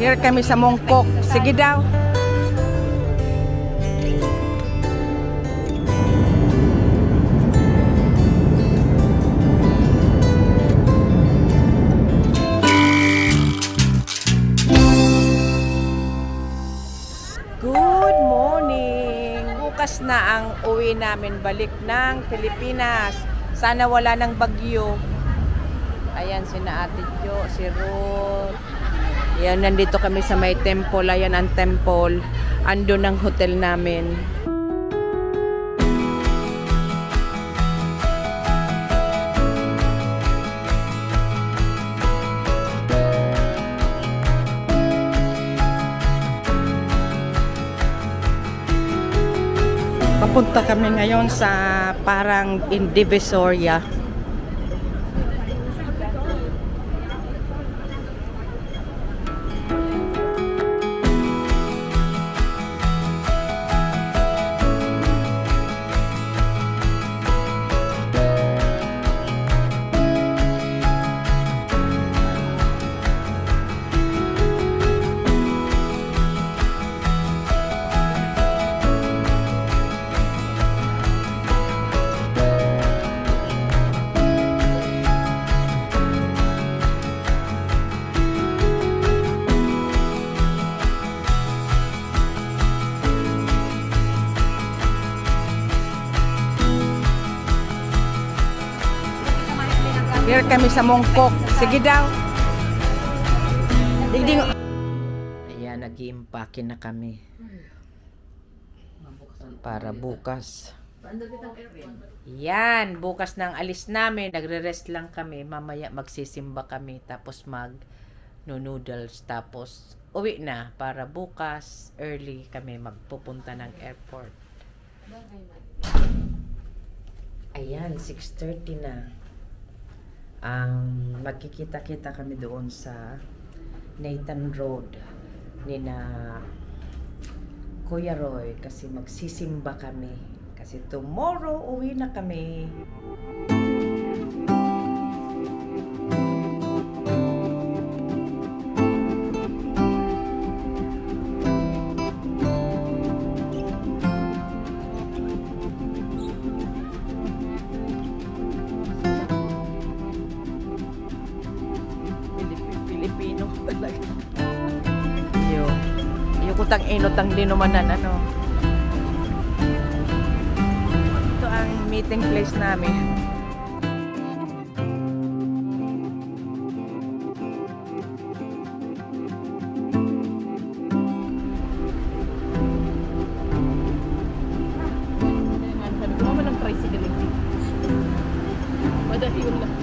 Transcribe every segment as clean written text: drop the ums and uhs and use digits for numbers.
Here kami sa Mongkok. Sige daw. Good morning! Bukas na ang uwi namin balik ng Pilipinas. Sana wala ng bagyo. Ayan, sina Ate Jo, si Ruth. Ayan, nandito kami sa may temple. Ayan ang temple. Andun ang hotel namin. Papunta kami ngayon sa parang in Divisoria. Here kami sa Mongkok. Sige daw. Digding. Ayan, nag-iimpake na kami. Para bukas. Yan, bukas ng alis namin. Nagre-rest lang kami. Mamaya magsisimba kami. Tapos mag-noodles. Tapos uwi na. Para bukas, early kami magpupunta ng airport. Ayan, 6:30 na. Magkikita-kita kami doon sa Nathan Road ni na Kuya Roy kasi magsisimba kami kasi tomorrow uwi na kami. Kutang inot ang dinumanan ano. Ito ang meeting place namin. Ano ng tricycle dito? Madali yun lang.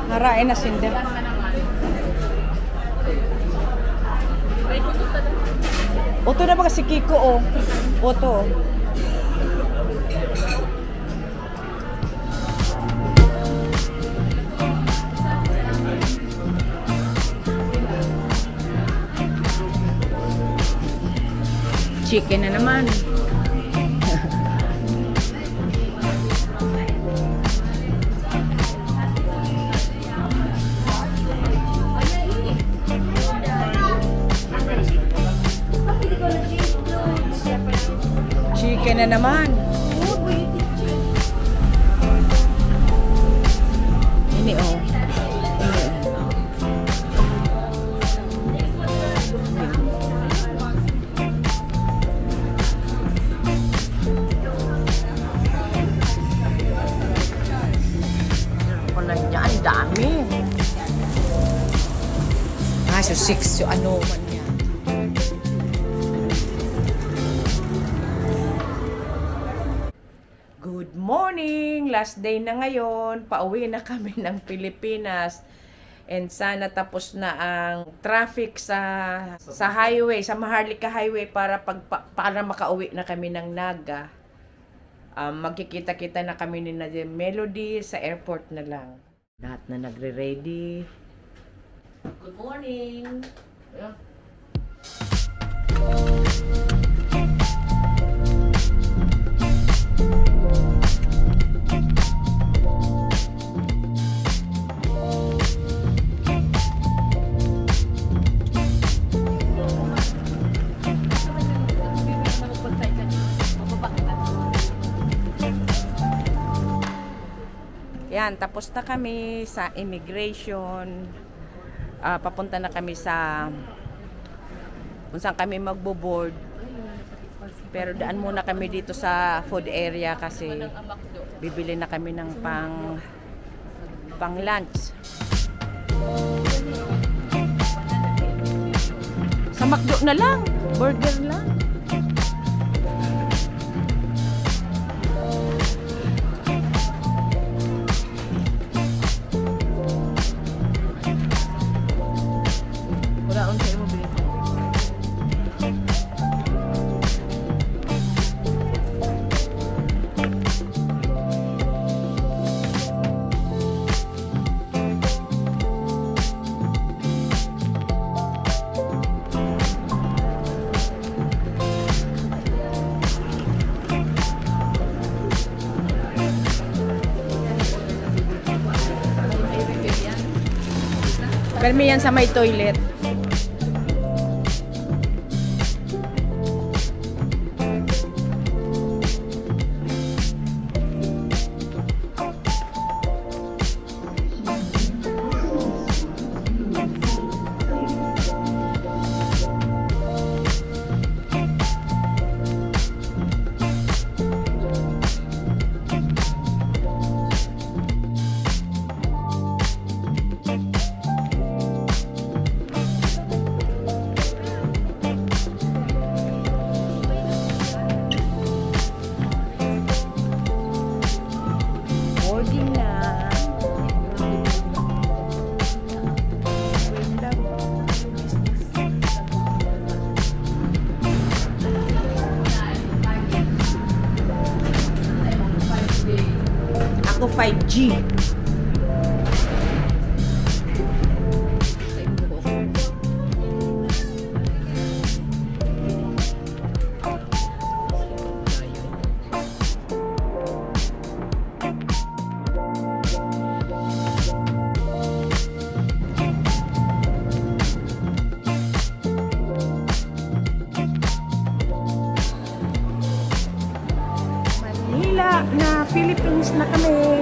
Harain na sinda. Oto na ba si Kiko, oh. Oto. Chicken na naman. Chicken na naman. Ini oh. Ang dami. So 6 yung ano man niya. Good morning! Last day na ngayon. Pauwi na kami ng Pilipinas. And sana tapos na ang traffic sa highway, sa Maharlika Highway para makauwi na kami ng Naga. Magkikita-kita na kami ni Melody sa airport na lang. Lahat na nagre-ready. Good morning! Yeah. Yan, tapos na kami sa immigration. Papunta na kami sa kung saan kami magbo-board. Pero daan muna kami dito sa food area kasi bibili na kami ng pang lunch. Sa McDo na lang, burger lang. Permi yan sa may toilet. Ako 5G. Na Philippines na kami.